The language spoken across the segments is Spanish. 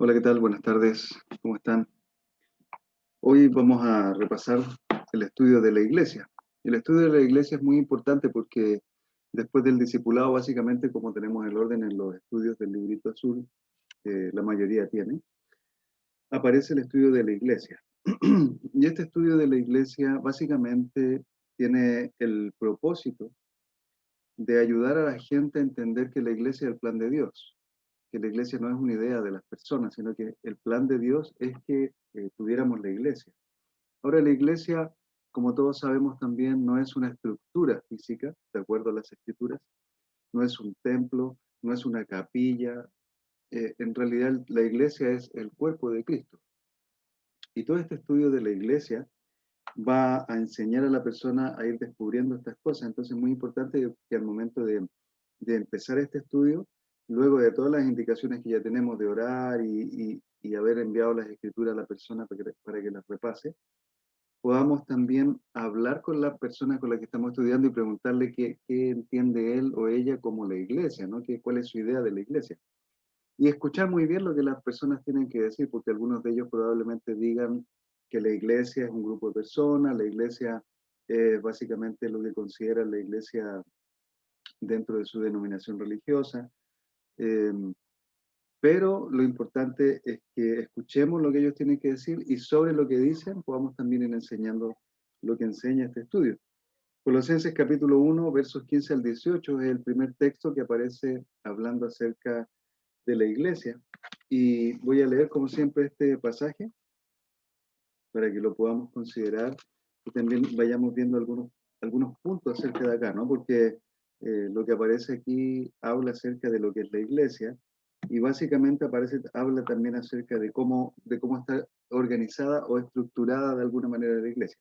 Hola, ¿qué tal? Buenas tardes. ¿Cómo están? Hoy vamos a repasar el estudio de la iglesia. El estudio de la iglesia es muy importante porque después del discipulado, básicamente, como tenemos el orden en los estudios del librito azul, que la mayoría tiene, aparece el estudio de la iglesia. Y este estudio de la iglesia básicamente tiene el propósito de ayudar a la gente a entender que la iglesia es el plan de Dios, que la iglesia no es una idea de las personas, sino que el plan de Dios es que tuviéramos la iglesia. Ahora, la iglesia, como todos sabemos también, no es una estructura física, de acuerdo a las escrituras, no es un templo, no es una capilla. En realidad, la iglesia es el cuerpo de Cristo. Y todo este estudio de la iglesia va a enseñar a la persona a ir descubriendo estas cosas. Entonces, es muy importante que al momento de empezar este estudio, luego de todas las indicaciones que ya tenemos de orar y haber enviado las escrituras a la persona para que las repase, podamos también hablar con la persona con la que estamos estudiando y preguntarle qué entiende él o ella como la iglesia, ¿no? ¿Cuál es su idea de la iglesia? Y escuchar muy bien lo que las personas tienen que decir, porque algunos de ellos probablemente digan que la iglesia es un grupo de personas, la iglesia es básicamente lo que considera la iglesia dentro de su denominación religiosa. eh, pero lo importante es que escuchemos lo que ellos tienen que decir y sobre lo que dicen podamos también ir enseñando lo que enseña este estudio. Colosenses capítulo 1, versos 15 al 18 es el primer texto que aparece hablando acerca de la iglesia. Y voy a leer, como siempre, este pasaje para que lo podamos considerar y también vayamos viendo algunos puntos acerca de acá, ¿no? Porque lo que aparece aquí habla acerca de lo que es la iglesia y básicamente habla también acerca de cómo está organizada o estructurada de alguna manera la iglesia.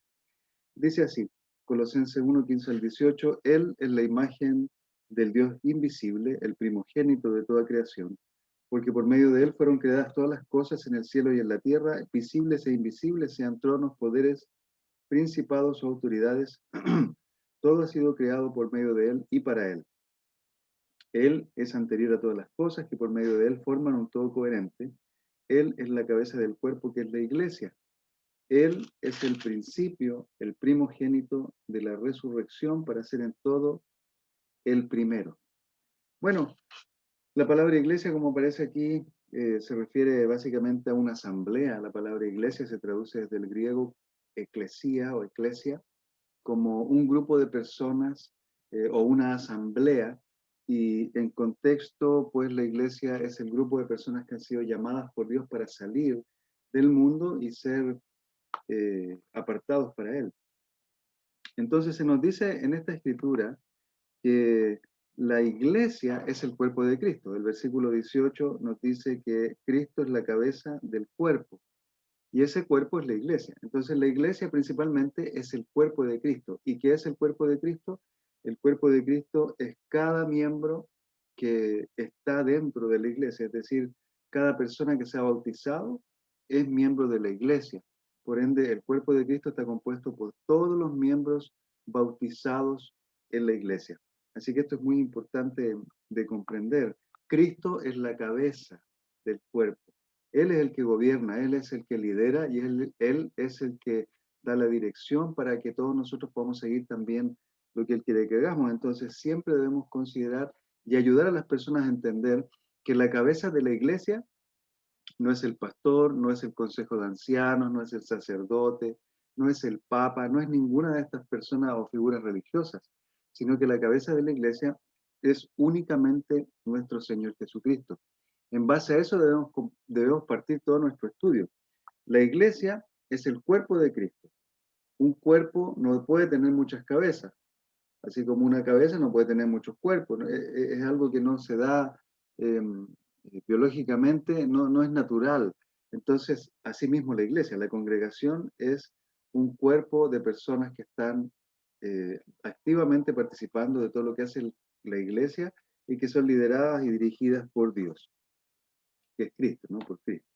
Dice así, Colosenses 1, 15 al 18, Él es la imagen del Dios invisible, el primogénito de toda creación, porque por medio de Él fueron creadas todas las cosas en el cielo y en la tierra, visibles e invisibles, sean tronos, poderes, principados o autoridades. Todo ha sido creado por medio de Él y para Él. Él es anterior a todas las cosas que por medio de Él forman un todo coherente. Él es la cabeza del cuerpo que es la iglesia. Él es el principio, el primogénito de la resurrección para ser en todo el primero. Bueno, la palabra iglesia, como aparece aquí, se refiere básicamente a una asamblea. La palabra iglesia se traduce desde el griego eclesia o eclesia como un grupo de personas o una asamblea. Y en contexto, pues la iglesia es el grupo de personas que han sido llamadas por Dios para salir del mundo y ser apartados para Él. Entonces se nos dice en esta escritura que la iglesia es el cuerpo de Cristo. El versículo 18 nos dice que Cristo es la cabeza del cuerpo y ese cuerpo es la iglesia. Entonces la iglesia principalmente es el cuerpo de Cristo. ¿Y qué es el cuerpo de Cristo? El cuerpo de Cristo es cada miembro que está dentro de la iglesia, es decir, cada persona que se ha bautizado es miembro de la iglesia. Por ende, el cuerpo de Cristo está compuesto por todos los miembros bautizados en la iglesia. Así que esto es muy importante de comprender. Cristo es la cabeza del cuerpo. Él es el que gobierna, Él es el que lidera y él es el que da la dirección para que todos nosotros podamos seguir también lo que Él quiere que hagamos. Entonces siempre debemos considerar y ayudar a las personas a entender que la cabeza de la iglesia no es el pastor, no es el consejo de ancianos, no es el sacerdote, no es el papa, no es ninguna de estas personas o figuras religiosas, sino que la cabeza de la iglesia es únicamente nuestro Señor Jesucristo. En base a eso debemos partir todo nuestro estudio. La iglesia es el cuerpo de Cristo. Un cuerpo no puede tener muchas cabezas, así como una cabeza no puede tener muchos cuerpos, ¿no? Es algo que no se da eh, biológicamente, no es natural. Entonces, asimismo la iglesia, la congregación es un cuerpo de personas que están activamente participando de todo lo que hace la iglesia y que son lideradas y dirigidas por Dios, que es Cristo, ¿no? Por Cristo.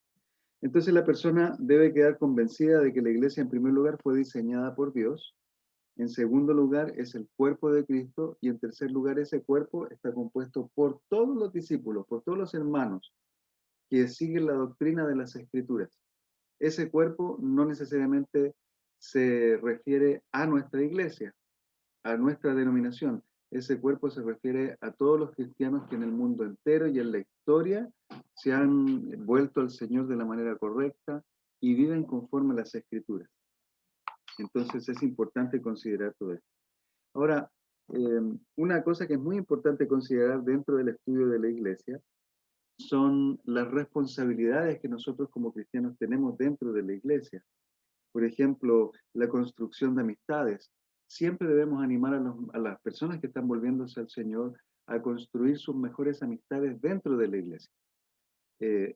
Entonces la persona debe quedar convencida de que la iglesia en primer lugar fue diseñada por Dios, en segundo lugar es el cuerpo de Cristo y en tercer lugar ese cuerpo está compuesto por todos los discípulos, por todos los hermanos que siguen la doctrina de las Escrituras. Ese cuerpo no necesariamente se refiere a nuestra iglesia, a nuestra denominación. Ese cuerpo se refiere a todos los cristianos que en el mundo entero y en la historia se han vuelto al Señor de la manera correcta y viven conforme a las Escrituras. Entonces es importante considerar todo esto. Ahora, una cosa que es muy importante considerar dentro del estudio de la iglesia son las responsabilidades que nosotros como cristianos tenemos dentro de la iglesia. Por ejemplo, la construcción de amistades. Siempre debemos animar a las personas que están volviéndose al Señor a construir sus mejores amistades dentro de la iglesia,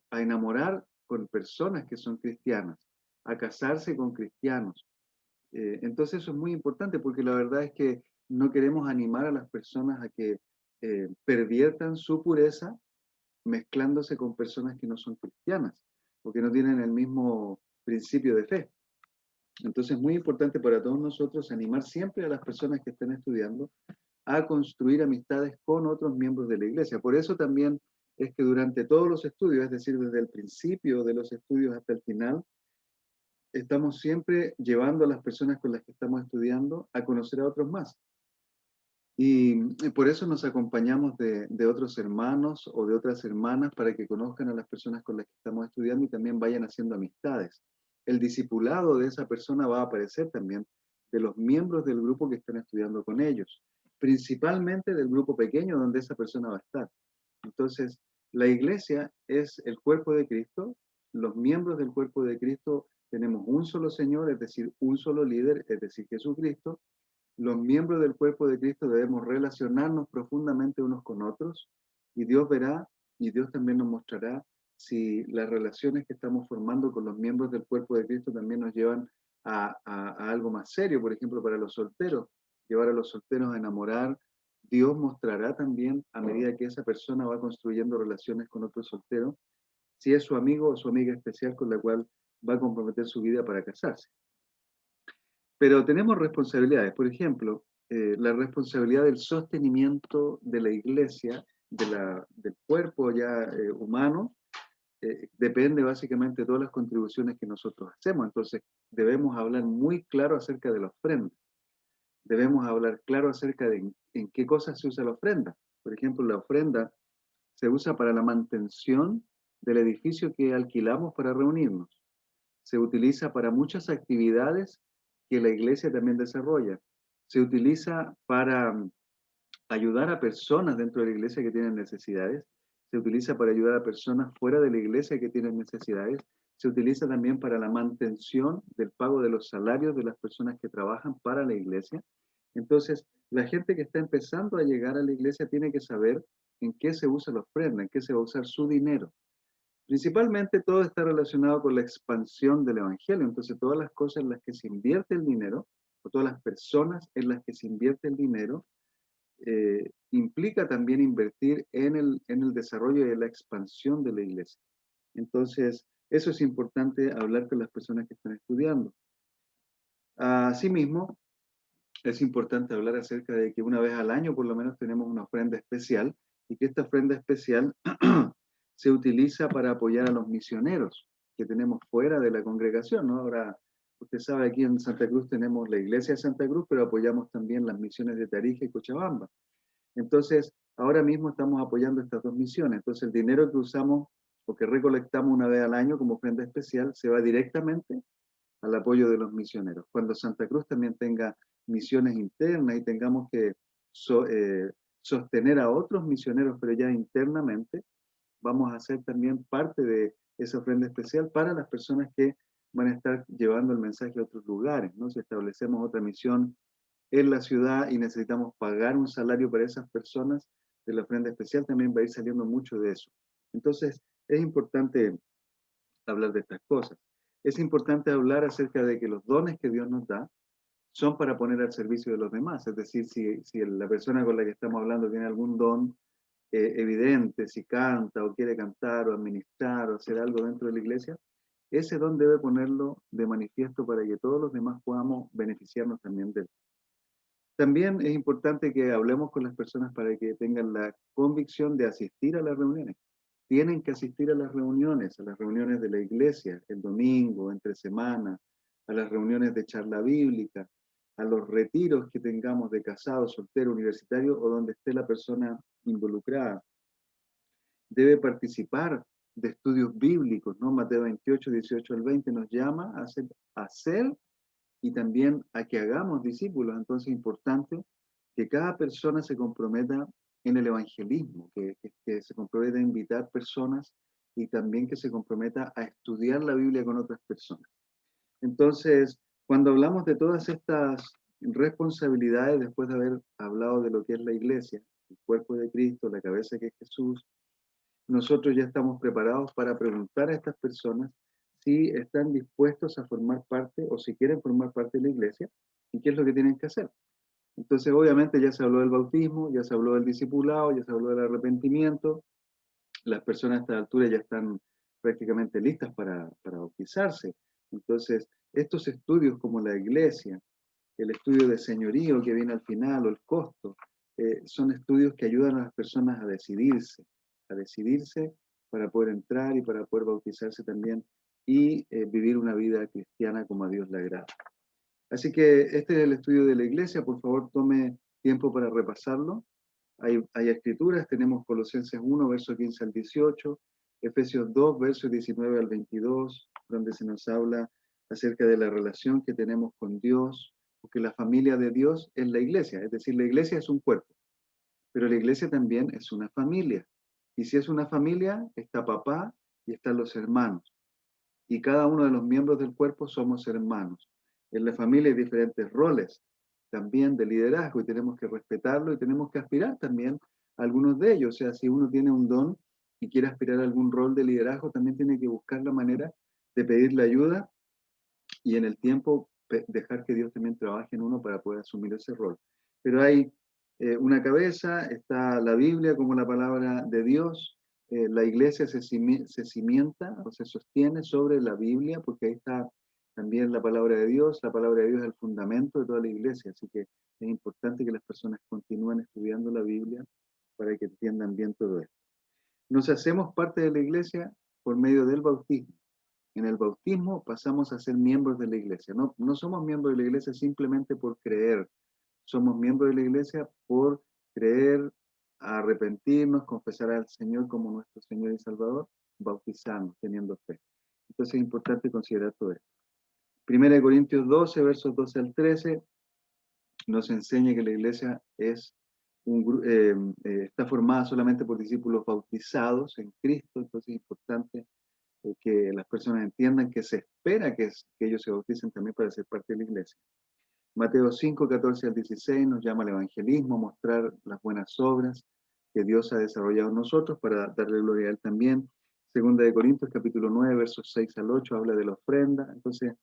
a enamorar con personas que son cristianas, a casarse con cristianos. Entonces eso es muy importante porque la verdad es que no queremos animar a las personas a que perviertan su pureza mezclándose con personas que no son cristianas o que no tienen el mismo principio de fe. Entonces es muy importante para todos nosotros animar siempre a las personas que estén estudiando a construir amistades con otros miembros de la iglesia. Por eso también es que durante todos los estudios, es decir, desde el principio de los estudios hasta el final, estamos siempre llevando a las personas con las que estamos estudiando a conocer a otros más. Y por eso nos acompañamos de otros hermanos o de otras hermanas para que conozcan a las personas con las que estamos estudiando y también vayan haciendo amistades. El discipulado de esa persona va a aparecer también de los miembros del grupo que están estudiando con ellos, principalmente del grupo pequeño donde esa persona va a estar. Entonces, la iglesia es el cuerpo de Cristo, los miembros del cuerpo de Cristo tenemos un solo Señor, es decir, un solo líder, es decir, Jesucristo. Los miembros del cuerpo de Cristo debemos relacionarnos profundamente unos con otros y Dios verá y Dios también nos mostrará si las relaciones que estamos formando con los miembros del cuerpo de Cristo también nos llevan a algo más serio, por ejemplo, para los solteros, llevar a los solteros a enamorar. Dios mostrará también, a medida que esa persona va construyendo relaciones con otro soltero, si es su amigo o su amiga especial con la cual va a comprometer su vida para casarse. Pero tenemos responsabilidades, por ejemplo, la responsabilidad del sostenimiento de la iglesia, del cuerpo ya humano, depende básicamente de todas las contribuciones que nosotros hacemos. Entonces, debemos hablar muy claro acerca de la ofrenda. Debemos hablar claro acerca de en qué cosas se usa la ofrenda. Por ejemplo, la ofrenda se usa para la mantención del edificio que alquilamos para reunirnos. Se utiliza para muchas actividades que la iglesia también desarrolla. Se utiliza para ayudar a personas dentro de la iglesia que tienen necesidades. Se utiliza para ayudar a personas fuera de la iglesia que tienen necesidades. Se utiliza también para la mantención del pago de los salarios de las personas que trabajan para la iglesia. Entonces, la gente que está empezando a llegar a la iglesia tiene que saber en qué se usa la ofrenda, en qué se va a usar su dinero. Principalmente todo está relacionado con la expansión del Evangelio, entonces todas las cosas en las que se invierte el dinero, o todas las personas en las que se invierte el dinero, implica también invertir en el desarrollo y la expansión de la iglesia. Entonces, eso es importante hablar con las personas que están estudiando. Asimismo, es importante hablar acerca de que una vez al año por lo menos tenemos una ofrenda especial y que esta ofrenda especial se utiliza para apoyar a los misioneros que tenemos fuera de la congregación, ¿no? Ahora, usted sabe, aquí en Santa Cruz tenemos la iglesia de Santa Cruz, pero apoyamos también las misiones de Tarija y Cochabamba. Entonces, ahora mismo estamos apoyando estas dos misiones. Entonces, el dinero que usamos o que recolectamos una vez al año como ofrenda especial se va directamente al apoyo de los misioneros. Cuando Santa Cruz también tenga misiones internas y tengamos que sostener a otros misioneros, pero ya internamente, vamos a hacer también parte de esa ofrenda especial para las personas que van a estar llevando el mensaje a otros lugares, ¿no? Si establecemos otra misión en la ciudad y necesitamos pagar un salario para esas personas, de la ofrenda especial también va a ir saliendo mucho de eso. Entonces, es importante hablar de estas cosas. Es importante hablar acerca de que los dones que Dios nos da son para poner al servicio de los demás. Es decir, si la persona con la que estamos hablando tiene algún don evidente, si canta o quiere cantar o administrar o hacer algo dentro de la iglesia, ese don debe ponerlo de manifiesto para que todos los demás podamos beneficiarnos también de él. También es importante que hablemos con las personas para que tengan la convicción de asistir a las reuniones. tienen que asistir a las reuniones de la iglesia, el domingo, entre semana, a las reuniones de charla bíblica, a los retiros que tengamos de casado, soltero, universitario o donde esté la persona involucrada. Debe participar de estudios bíblicos, ¿no? Mateo 28, 18 al 20 nos llama a hacer y también a que hagamos discípulos. Entonces es importante que cada persona se comprometa en el evangelismo, que se comprometa a invitar personas y también que se comprometa a estudiar la Biblia con otras personas. Entonces, cuando hablamos de todas estas responsabilidades, después de haber hablado de lo que es la iglesia, el cuerpo de Cristo, la cabeza que es Jesús, nosotros ya estamos preparados para preguntar a estas personas si están dispuestos a formar parte o si quieren formar parte de la iglesia y qué es lo que tienen que hacer. Entonces, obviamente ya se habló del bautismo, ya se habló del discipulado, ya se habló del arrepentimiento. Las personas a esta altura ya están prácticamente listas para bautizarse. Entonces, estos estudios como la iglesia, el estudio de señorío que viene al final o el costo, son estudios que ayudan a las personas a decidirse para poder entrar y para poder bautizarse también y vivir una vida cristiana como a Dios le agrada. Así que este es el estudio de la iglesia, por favor tome tiempo para repasarlo. Hay escrituras, tenemos Colosenses 1, verso 15 al 18, Efesios 2, verso 19 al 22, donde se nos habla acerca de la relación que tenemos con Dios, porque la familia de Dios es la iglesia, es decir, la iglesia es un cuerpo, pero la iglesia también es una familia. Y si es una familia, está papá y están los hermanos. Y cada uno de los miembros del cuerpo somos hermanos. En la familia hay diferentes roles también de liderazgo y tenemos que respetarlo y tenemos que aspirar también a algunos de ellos. O sea, si uno tiene un don y quiere aspirar a algún rol de liderazgo, también tiene que buscar la manera de pedirle ayuda y en el tiempo dejar que Dios también trabaje en uno para poder asumir ese rol. Pero hay una cabeza, está la Biblia como la palabra de Dios, la iglesia se cimienta o se sostiene sobre la Biblia, porque ahí está también la palabra de Dios es el fundamento de toda la iglesia, así que es importante que las personas continúen estudiando la Biblia para que entiendan bien todo esto. Nos hacemos parte de la iglesia por medio del bautismo. En el bautismo pasamos a ser miembros de la iglesia. No somos miembros de la iglesia simplemente por creer. Somos miembros de la iglesia por creer, arrepentirnos, confesar al Señor como nuestro Señor y Salvador, bautizarnos, teniendo fe. Entonces es importante considerar todo esto. 1 Corintios 12, versos 12 al 13, nos enseña que la iglesia está formada solamente por discípulos bautizados en Cristo, entonces es importante que las personas entiendan que se espera que ellos se bauticen también para ser parte de la iglesia. Mateo 5, 14 al 16 nos llama al evangelismo, mostrar las buenas obras que Dios ha desarrollado en nosotros para darle gloria a Él también. Segunda de Corintios, capítulo 9, versos 6 al 8, habla de la ofrenda. Entonces,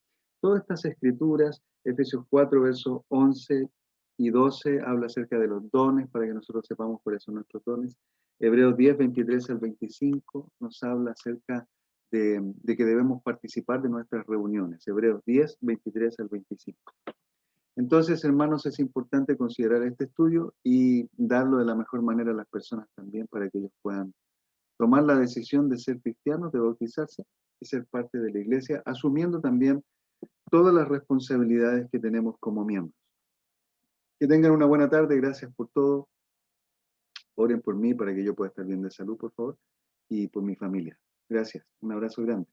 todas estas escrituras, Efesios 4, versos 11 y 12, habla acerca de los dones, para que nosotros sepamos cuáles son nuestros dones. Hebreos 10, 23 al 25, nos habla acerca de que debemos participar de nuestras reuniones. Hebreos 10, 23 al 25. Entonces, hermanos, es importante considerar este estudio y darlo de la mejor manera a las personas también para que ellos puedan tomar la decisión de ser cristianos, de bautizarse y ser parte de la iglesia, asumiendo también todas las responsabilidades que tenemos como miembros. Que tengan una buena tarde, gracias por todo. Oren por mí para que yo pueda estar bien de salud, por favor, y por mi familia. Gracias, un abrazo grande.